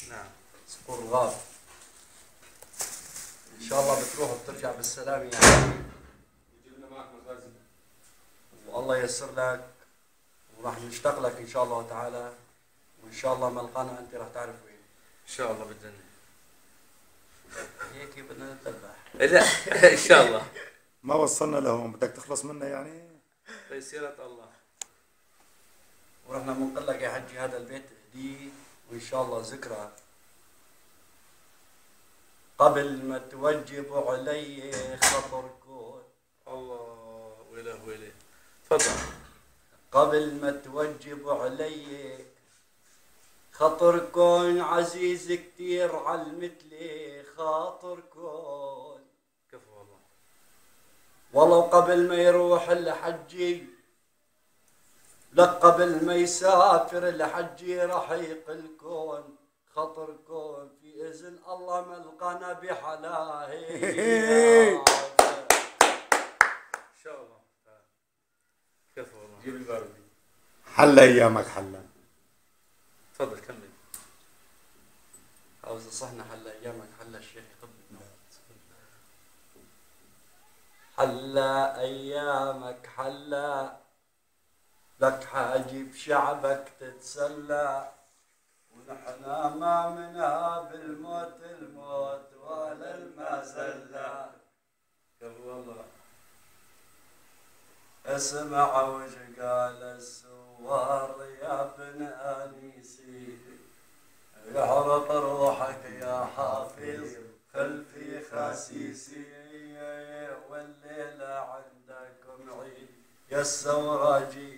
نعم. صقور الغاب. ان شاء الله بتروح وبترجع بالسلام يعني. يجيب لنا معك مغازي. والله ييسر لك وراح نشتاق لك ان شاء الله تعالى، وان شاء الله ما لقانا انت راح تعرف وين. ان شاء الله بالجنة. هيك بدنا نتذبح. لا ان شاء الله. ما وصلنا لهون، بدك تخلص منا يعني؟ تيسيرة الله. ورحنا بنقول لك يا حجي هذا البيت هديه وان شاء الله ذكرى. قبل ما توجبوا علي خطركم. الله ويله ويله. تفضل. قبل ما توجبوا علي خاطركن عزيز كتير عالمثلي خاطركن. كفو والله. والله قبل ما يروح الحجي لك قبل ما يسافر الحجي راح يقلكن خطركن في إذن الله ما لقانا بحلاهي. ان شاء الله. كفو والله. جيب الباردي. حلا ايامك حلا. تفضل كمل. عاوز صحنا حلا ايامك حلا الشيخ يطب. حلا ايامك حلا لك حاجي بشعبك تتسلى، ونحنا ما منها بالموت الموت ولا المزلة. كفو والله. اسمع وش قال السوار يا ابن انيسي، يحرق روحك يا حافظ خلفي خسيسي، والليلة عندكم عيد يا السوراجي